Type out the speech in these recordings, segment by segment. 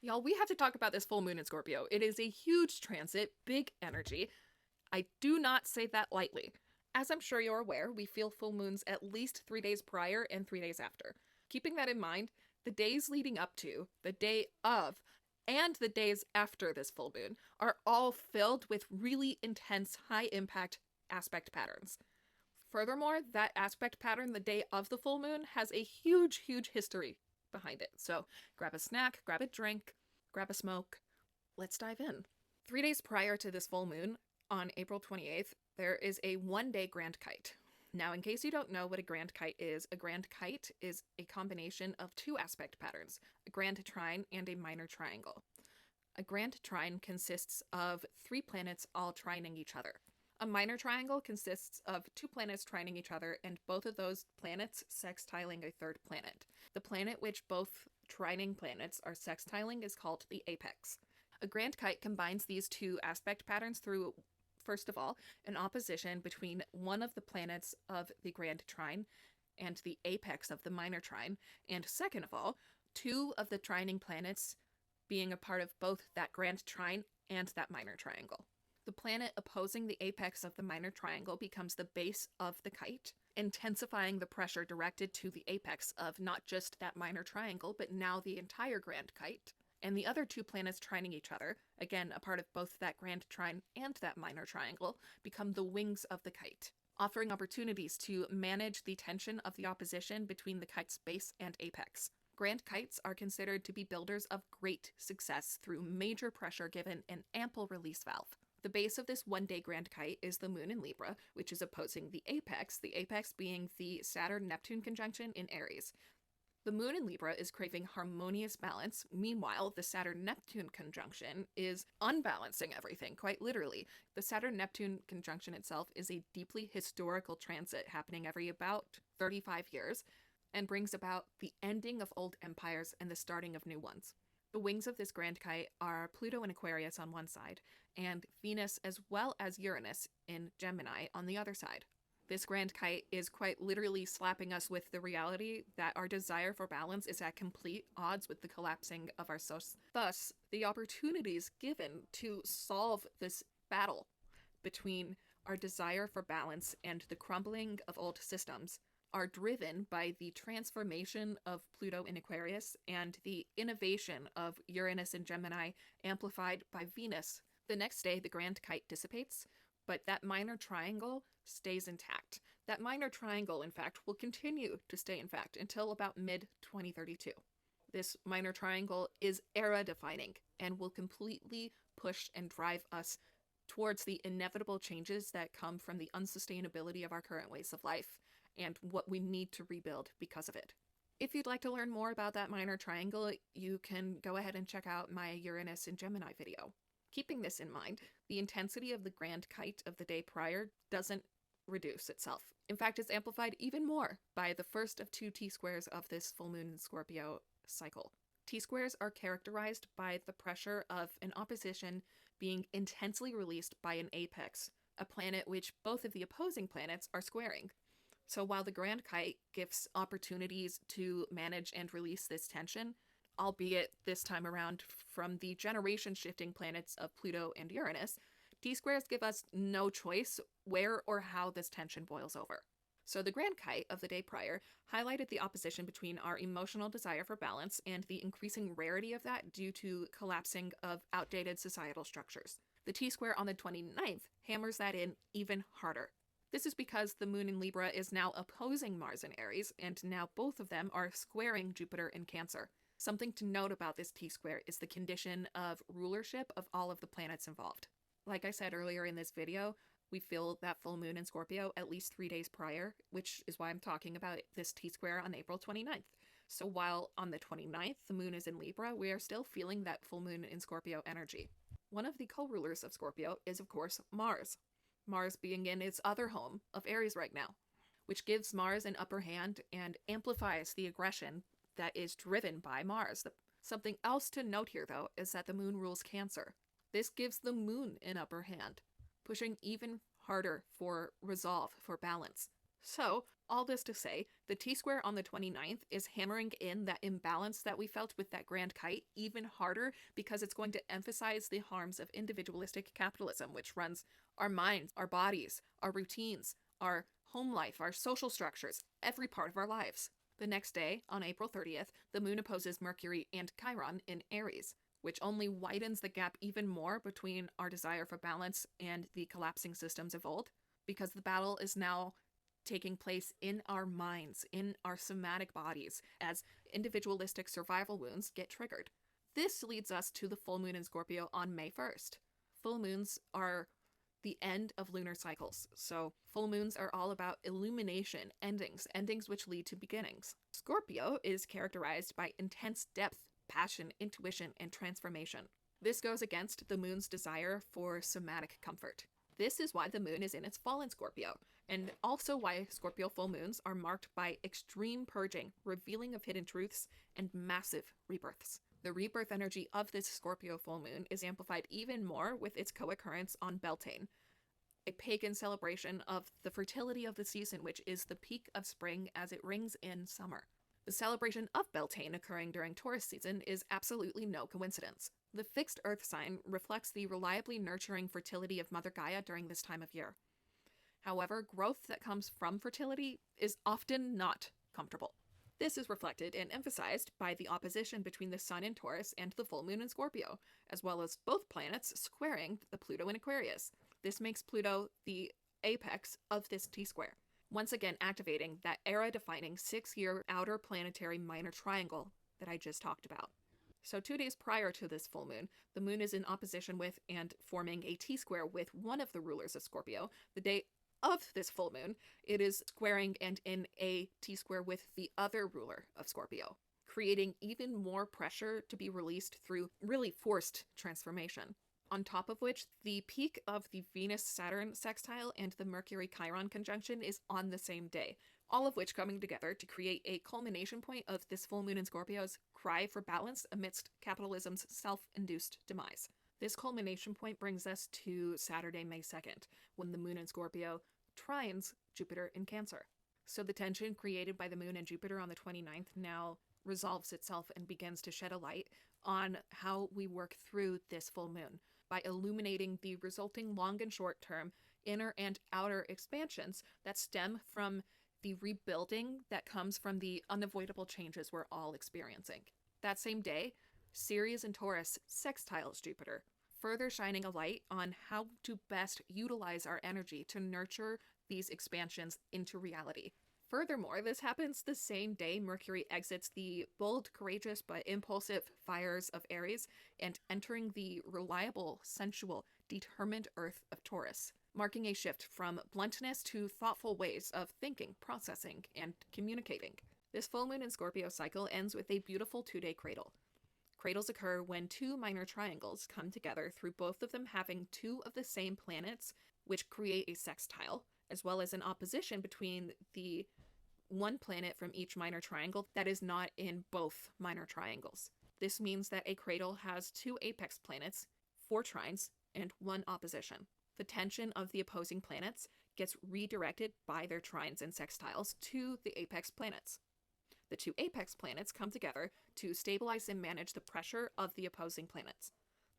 Y'all, we have to talk about this full moon in Scorpio. It is a huge transit, big energy. I do not say that lightly. As I'm sure you're aware, we feel full moons at least 3 days prior and 3 days after. Keeping that in mind, the days leading up to, the day of, and the days after this full moon are all filled with really intense, high impact aspect patterns. Furthermore, that aspect pattern the day of the full moon has a huge, huge history behind it. So grab a snack, grab a drink, grab a smoke. Let's dive in. 3 days prior to this full moon, on April 28th, there is a 1 day grand kite. Now, in case you don't know what a grand kite is a combination of two aspect patterns, a grand trine and a minor triangle. A grand trine consists of three planets all trining each other. A minor triangle consists of two planets trining each other and both of those planets sextiling a third planet. The planet which both trining planets are sextiling is called the apex. A grand kite combines these two aspect patterns through, first of all, an opposition between one of the planets of the grand trine and the apex of the minor trine, and second of all, two of the trining planets being a part of both that grand trine and that minor triangle. The planet opposing the apex of the minor triangle becomes the base of the kite, intensifying the pressure directed to the apex of not just that minor triangle, but now the entire grand kite. And the other two planets trining each other, again a part of both that grand trine and that minor triangle, become the wings of the kite, offering opportunities to manage the tension of the opposition between the kite's base and apex. Grand kites are considered to be builders of great success through major pressure given an ample release valve. The base of this 1 day grand kite is the moon in Libra, which is opposing the apex being the Saturn-Neptune conjunction in Aries. The moon in Libra is craving harmonious balance. Meanwhile, the Saturn-Neptune conjunction is unbalancing everything, quite literally. The Saturn-Neptune conjunction itself is a deeply historical transit happening every about 35 years and brings about the ending of old empires and the starting of new ones. The wings of this grand kite are Pluto in Aquarius on one side, and Venus as well as Uranus in Gemini on the other side. This grand kite is quite literally slapping us with the reality that our desire for balance is at complete odds with the collapsing of our source. Thus, the opportunities given to solve this battle between our desire for balance and the crumbling of old systems are driven by the transformation of Pluto in Aquarius and the innovation of Uranus in Gemini amplified by Venus. The next day, the grand kite dissipates, but that minor triangle stays intact. That minor triangle, in fact, will continue to stay intact until about mid-2032. This minor triangle is era-defining and will completely push and drive us towards the inevitable changes that come from the unsustainability of our current ways of life and what we need to rebuild because of it. If you'd like to learn more about that minor triangle, you can go ahead and check out my Uranus in Gemini video. Keeping this in mind, the intensity of the grand kite of the day prior doesn't reduce itself. In fact, it's amplified even more by the first of two T-squares of this full moon in Scorpio cycle. T-squares are characterized by the pressure of an opposition being intensely released by an apex, a planet which both of the opposing planets are squaring. So while the grand kite gives opportunities to manage and release this tension, albeit this time around from the generation-shifting planets of Pluto and Uranus, T-squares give us no choice where or how this tension boils over. So the grand kite of the day prior highlighted the opposition between our emotional desire for balance and the increasing rarity of that due to collapsing of outdated societal structures. The T-square on the 29th hammers that in even harder. This is because the moon in Libra is now opposing Mars in Aries, and now both of them are squaring Jupiter in Cancer. Something to note about this T-square is the condition of rulership of all of the planets involved. Like I said earlier in this video, we feel that full moon in Scorpio at least 3 days prior, which is why I'm talking about this T-square on April 29th. So while on the 29th, the moon is in Libra, we are still feeling that full moon in Scorpio energy. One of the co-rulers of Scorpio is, of course, Mars. Mars being in its other home of Aries right now, which gives Mars an upper hand and amplifies the aggression that is driven by Mars. Something else to note here, though, is that the moon rules Cancer. This gives the moon an upper hand, pushing even harder for resolve, for balance. So, All this to say, the T-square on the 29th is hammering in that imbalance that we felt with that grand kite even harder because it's going to emphasize the harms of individualistic capitalism, which runs our minds, our bodies, our routines, our home life, our social structures, every part of our lives. The next day, on April 30th, the moon opposes Mercury and Chiron in Aries, which only widens the gap even more between our desire for balance and the collapsing systems of old, because the battle is now taking place in our minds, in our somatic bodies, as individualistic survival wounds get triggered. This leads us to the full moon in Scorpio on May 1st. Full moons are the end of lunar cycles, so full moons are all about illumination, endings which lead to beginnings. Scorpio is characterized by intense depth, passion, intuition, and transformation. This goes against the moon's desire for somatic comfort. This is why the moon is in its fall in Scorpio, and also why Scorpio full moons are marked by extreme purging, revealing of hidden truths, and massive rebirths. The rebirth energy of this Scorpio full moon is amplified even more with its co-occurrence on Beltane, a pagan celebration of the fertility of the season, which is the peak of spring as it rings in summer. The celebration of Beltane occurring during Taurus season is absolutely no coincidence. The fixed earth sign reflects the reliably nurturing fertility of Mother Gaia during this time of year. However, growth that comes from fertility is often not comfortable. This is reflected and emphasized by the opposition between the Sun in Taurus and the full moon in Scorpio, as well as both planets squaring the Pluto in Aquarius. This makes Pluto the apex of this T-square, once again activating that era-defining 6-year outer planetary minor triangle that I just talked about. So 2 days prior to this full moon, the moon is in opposition with and forming a T-square with one of the rulers of Scorpio. The day of this full moon, it is squaring and in a T-square with the other ruler of Scorpio, creating even more pressure to be released through really forced transformation. On top of which, the peak of the Venus-Saturn sextile and the Mercury-Chiron conjunction is on the same day, all of which coming together to create a culmination point of this full moon in Scorpio's cry for balance amidst capitalism's self-induced demise. This culmination point brings us to Saturday, May 2nd, when the moon in Scorpio trines Jupiter in Cancer. So the tension created by the moon and Jupiter on the 29th now resolves itself and begins to shed a light on how we work through this full moon by illuminating the resulting long and short term inner and outer expansions that stem from the rebuilding that comes from the unavoidable changes we're all experiencing. That same day, Ceres and Taurus sextiles Jupiter, further shining a light on how to best utilize our energy to nurture these expansions into reality. Furthermore, this happens the same day Mercury exits the bold, courageous, but impulsive fires of Aries and entering the reliable, sensual, determined earth of Taurus, marking a shift from bluntness to thoughtful ways of thinking, processing, and communicating. This full moon in Scorpio cycle ends with a beautiful 2-day cradle. Cradles occur when 2 minor triangles come together through both of them having 2 of the same planets, which create a sextile, as well as an opposition between the one planet from each minor triangle that is not in both minor triangles. This means that a cradle has 2 apex planets, 4 trines, and 1 opposition. The tension of the opposing planets gets redirected by their trines and sextiles to the apex planets. The 2 apex planets come together to stabilize and manage the pressure of the opposing planets.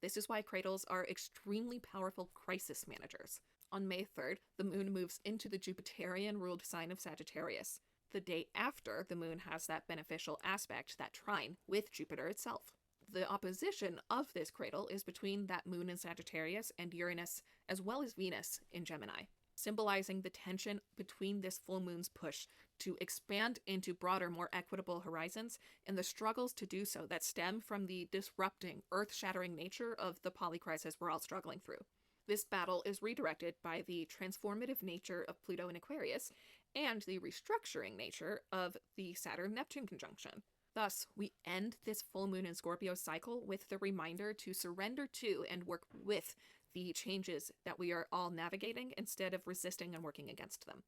This is why cradles are extremely powerful crisis managers. On May 3rd, the moon moves into the Jupiterian-ruled sign of Sagittarius, the day after the moon has that beneficial aspect, that trine, with Jupiter itself. The opposition of this cradle is between that moon in Sagittarius and Uranus, as well as Venus in Gemini, symbolizing the tension between this full moon's push to expand into broader, more equitable horizons, and the struggles to do so that stem from the disrupting, earth-shattering nature of the polycrisis we're all struggling through. This battle is redirected by the transformative nature of Pluto in Aquarius and the restructuring nature of the Saturn-Neptune conjunction. Thus, we end this full moon in Scorpio cycle with the reminder to surrender to and work with the changes that we are all navigating instead of resisting and working against them.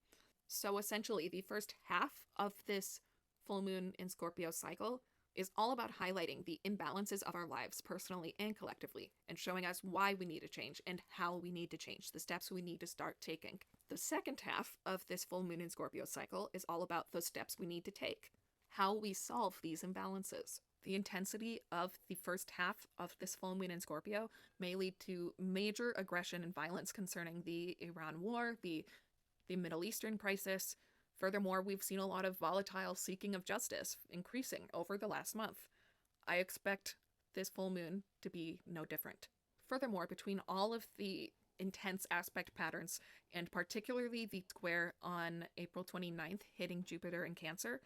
So essentially, the first half of this full moon in Scorpio cycle is all about highlighting the imbalances of our lives personally and collectively, and showing us why we need to change and how we need to change, the steps we need to start taking. The second half of this full moon in Scorpio cycle is all about the steps we need to take, how we solve these imbalances. The intensity of the first half of this full moon in Scorpio may lead to major aggression and violence concerning the Iran war, the Middle Eastern crisis. Furthermore, we've seen a lot of volatile seeking of justice increasing over the last month. I expect this full moon to be no different. Furthermore, between all of the intense aspect patterns, and particularly the square on April 29th hitting Jupiter in Cancer,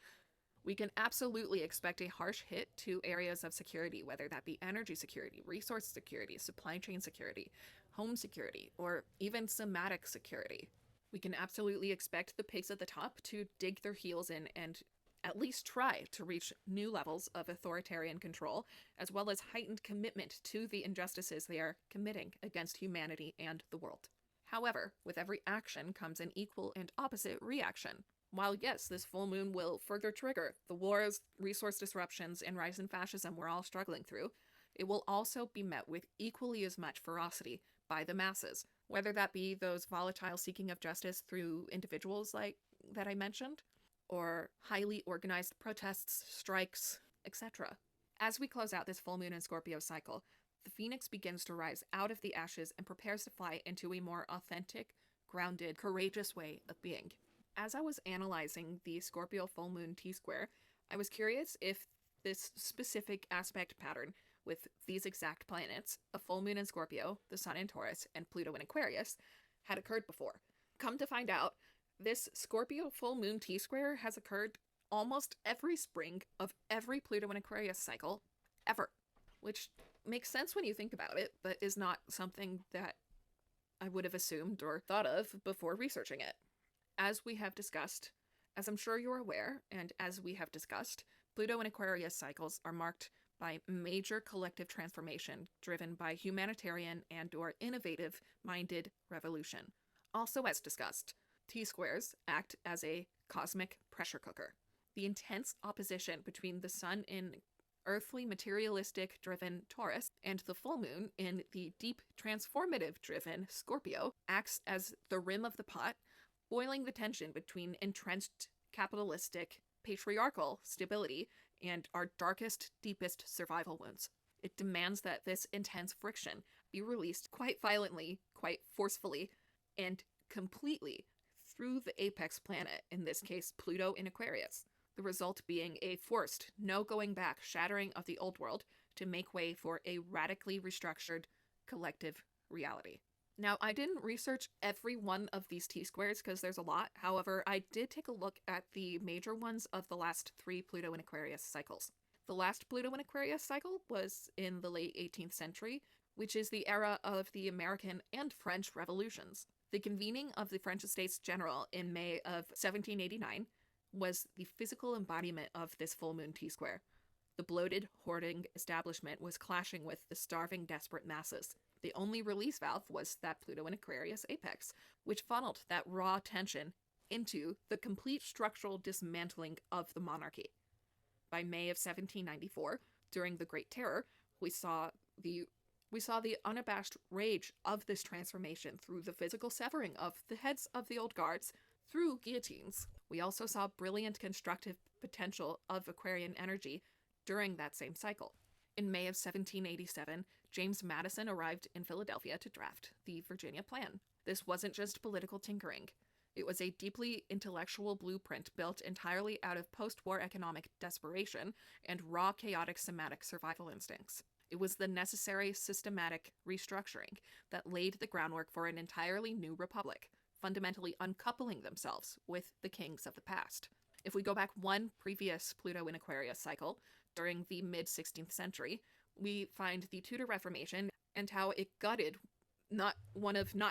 we can absolutely expect a harsh hit to areas of security, whether that be energy security, resource security, supply chain security, home security, or even somatic security. We can absolutely expect the pigs at the top to dig their heels in and at least try to reach new levels of authoritarian control, as well as heightened commitment to the injustices they are committing against humanity and the world. However, with every action comes an equal and opposite reaction. While yes, this full moon will further trigger the wars, resource disruptions, and rise in fascism we're all struggling through, it will also be met with equally as much ferocity by the masses, whether that be those volatile seeking of justice through individuals like that I mentioned, or highly organized protests, strikes, etc. As we close out this full moon in Scorpio cycle, the phoenix begins to rise out of the ashes and prepares to fly into a more authentic, grounded, courageous way of being. As I was analyzing the Scorpio full moon T-square, I was curious if this specific aspect pattern with these exact planets, a full moon in Scorpio, the sun in Taurus, and Pluto in Aquarius, had occurred before. Come to find out, this Scorpio full moon T-square has occurred almost every spring of every Pluto in Aquarius cycle ever, which makes sense when you think about it, but is not something that I would have assumed or thought of before researching it. As we have discussed, as I'm sure you're aware, and as we have discussed, Pluto and Aquarius cycles are marked by major collective transformation driven by humanitarian and/or innovative-minded revolution. Also, as discussed, T-squares act as a cosmic pressure cooker. The intense opposition between the sun in earthly materialistic-driven Taurus and the full moon in the deep transformative-driven Scorpio acts as the rim of the pot, boiling the tension between entrenched capitalistic patriarchal stability and our darkest, deepest survival wounds. It demands that this intense friction be released quite violently, quite forcefully, and completely through the apex planet, in this case Pluto in Aquarius, the result being a forced, no going back shattering of the old world to make way for a radically restructured collective reality. Now, I didn't research every one of these T-squares because there's a lot. However, I did take a look at the major ones of the last 3 Pluto and Aquarius cycles. The last Pluto and Aquarius cycle was in the late 18th century, which is the era of the American and French revolutions. The convening of the French Estates General in May of 1789 was the physical embodiment of this full moon T-square. The bloated, hoarding establishment was clashing with the starving, desperate masses. The only release valve was that Pluto in Aquarius apex, which funneled that raw tension into the complete structural dismantling of the monarchy. By May of 1794, during the Great Terror, we saw the unabashed rage of this transformation through the physical severing of the heads of the old guards through guillotines. We also saw brilliant constructive potential of Aquarian energy during that same cycle. In May of 1787, James Madison arrived in Philadelphia to draft the Virginia Plan. This wasn't just political tinkering. It was a deeply intellectual blueprint built entirely out of post-war economic desperation and raw chaotic somatic survival instincts. It was the necessary systematic restructuring that laid the groundwork for an entirely new republic, fundamentally uncoupling themselves with the kings of the past. If we go back one previous Pluto in Aquarius cycle, during the mid-16th century, we find the Tudor Reformation and how it gutted not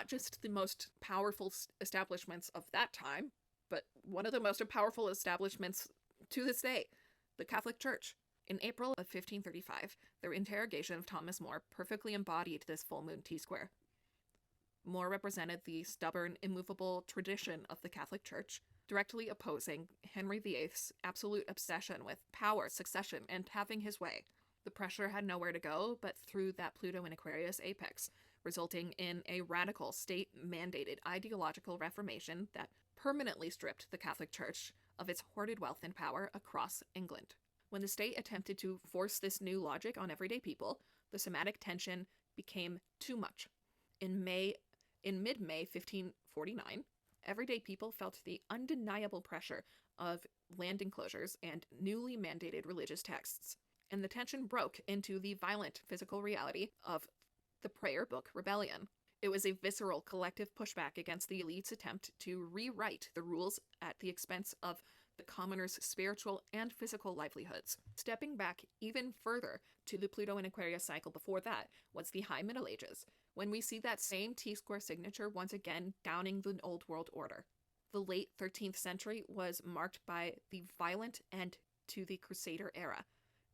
just the most powerful establishments of that time, but one of the most powerful establishments to this day, the Catholic Church. In April of 1535, their interrogation of Thomas More perfectly embodied this full moon T-square. More represented the stubborn, immovable tradition of the Catholic Church, directly opposing Henry VIII's absolute obsession with power, succession, and having his way. The pressure had nowhere to go but through that Pluto in Aquarius apex, resulting in a radical state-mandated ideological reformation that permanently stripped the Catholic Church of its hoarded wealth and power across England. When the state attempted to force this new logic on everyday people, the somatic tension became too much. In mid-May 1549, everyday people felt the undeniable pressure of land enclosures and newly mandated religious texts, and the tension broke into the violent physical reality of the Prayer Book Rebellion. It was a visceral collective pushback against the elite's attempt to rewrite the rules at the expense of the commoners' spiritual and physical livelihoods. Stepping back even further to the Pluto and Aquarius cycle before that was the High Middle Ages, when we see that same T-square signature once again downing the Old World Order. The late 13th century was marked by the violent end to the Crusader era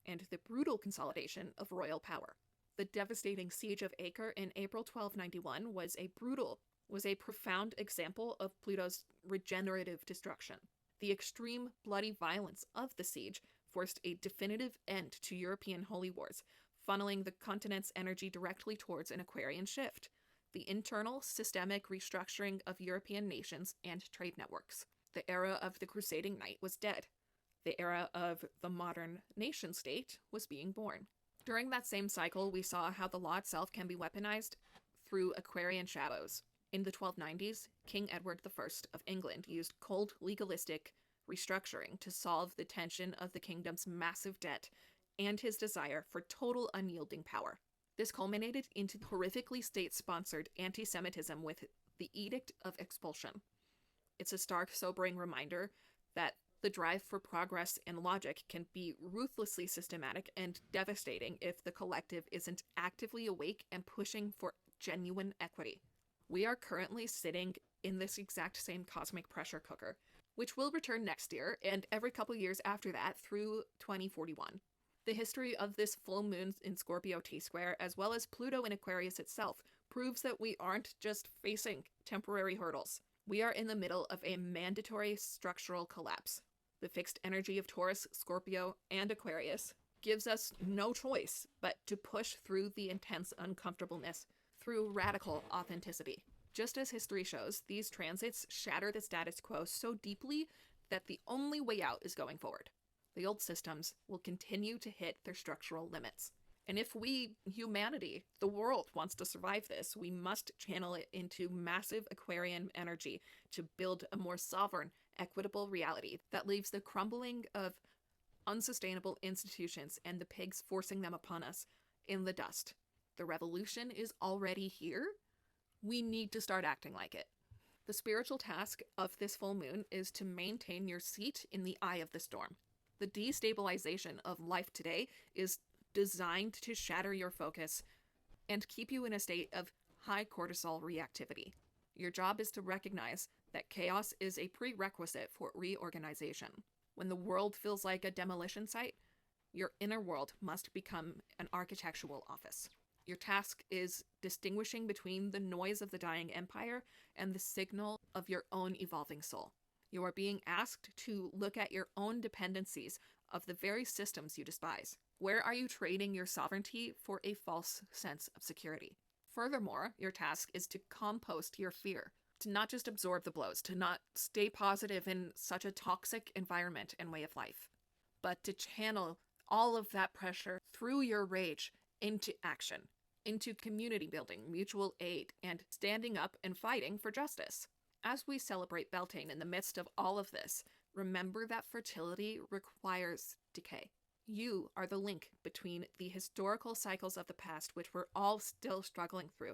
and the brutal consolidation of royal power. The devastating siege of Acre in April 1291 was a profound example of Pluto's regenerative destruction. The extreme bloody violence of the siege forced a definitive end to European holy wars, funneling the continent's energy directly towards an Aquarian shift, the internal systemic restructuring of European nations and trade networks. The era of the crusading knight was dead. The era of the modern nation-state was being born. During that same cycle, we saw how the law itself can be weaponized through Aquarian shadows. In the 1290s, King Edward I of England used cold, legalistic restructuring to solve the tension of the kingdom's massive debt and his desire for total unyielding power. This culminated into horrifically state-sponsored anti-Semitism with the Edict of Expulsion. It's a stark, sobering reminder that the drive for progress and logic can be ruthlessly systematic and devastating if the collective isn't actively awake and pushing for genuine equity. We are currently sitting in this exact same cosmic pressure cooker, which will return next year and every couple years after that through 2041. The history of this full moon in Scorpio T-square, as well as Pluto in Aquarius itself, proves that we aren't just facing temporary hurdles. We are in the middle of a mandatory structural collapse. The fixed energy of Taurus, Scorpio, and Aquarius gives us no choice but to push through the intense uncomfortableness through radical authenticity. Just as history shows, these transits shatter the status quo so deeply that the only way out is going forward. The old systems will continue to hit their structural limits. And if we, humanity, the world, wants to survive this, we must channel it into massive Aquarian energy to build a more sovereign, equitable reality that leaves the crumbling of unsustainable institutions and the pigs forcing them upon us in the dust. The revolution is already here. We need to start acting like it. The spiritual task of this full moon is to maintain your seat in the eye of the storm. The destabilization of life today is designed to shatter your focus and keep you in a state of high cortisol reactivity. Your job is to recognize that chaos is a prerequisite for reorganization. When the world feels like a demolition site, your inner world must become an architectural office. Your task is distinguishing between the noise of the dying empire and the signal of your own evolving soul. You are being asked to look at your own dependencies of the very systems you despise. Where are you trading your sovereignty for a false sense of security? Furthermore, your task is to compost your fear, to not just absorb the blows, to not stay positive in such a toxic environment and way of life, but to channel all of that pressure through your rage into action, into community building, mutual aid, and standing up and fighting for justice. As we celebrate Beltane in the midst of all of this, remember that fertility requires decay. You are the link between the historical cycles of the past, which we're all still struggling through,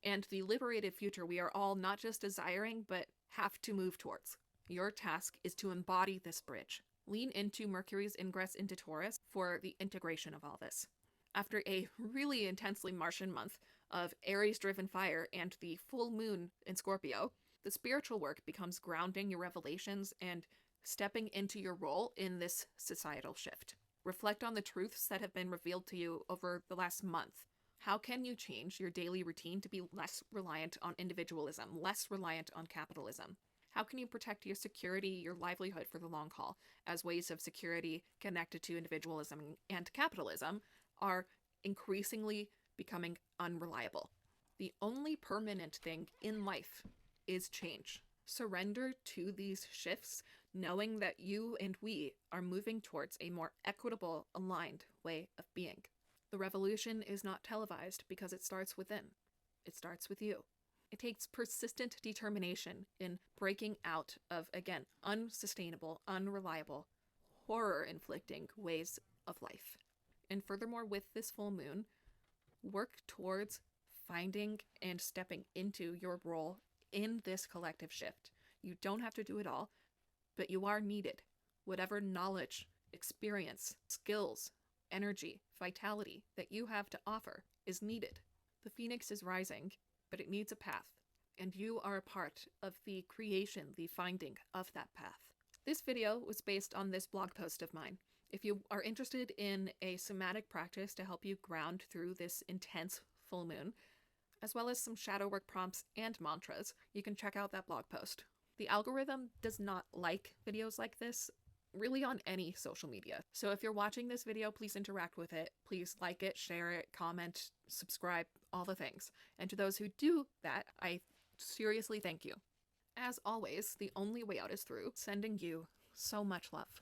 and the liberated future we are all not just desiring, but have to move towards. Your task is to embody this bridge. Lean into Mercury's ingress into Taurus for the integration of all this. After a really intensely Martian month of Aries-driven fire and the full moon in Scorpio, the spiritual work becomes grounding your revelations and stepping into your role in this societal shift. Reflect on the truths that have been revealed to you over the last month. How can you change your daily routine to be less reliant on individualism, less reliant on capitalism? How can you protect your security, your livelihood for the long haul, as ways of security connected to individualism and capitalism are increasingly becoming unreliable? The only permanent thing in life is change. Surrender to these shifts, knowing that you and we are moving towards a more equitable, aligned way of being. The revolution is not televised because it starts within. It starts with you. It takes persistent determination in breaking out of, again, unsustainable, unreliable, horror-inflicting ways of life. And furthermore, with this full moon, work towards finding and stepping into your role in this collective shift. You don't have to do it all, but you are needed. Whatever knowledge, experience, skills, energy, vitality that you have to offer is needed. The phoenix is rising, but it needs a path, and you are a part of the creation, the finding of that path. This video was based on this blog post of mine. If you are interested in a somatic practice to help you ground through this intense full moon, as well as some shadow work prompts and mantras, you can check out that blog post. The algorithm does not like videos like this, really on any social media. So if you're watching this video, please interact with it. Please like it, share it, comment, subscribe, all the things. And to those who do that, I seriously thank you. As always, the only way out is through. Sending you so much love.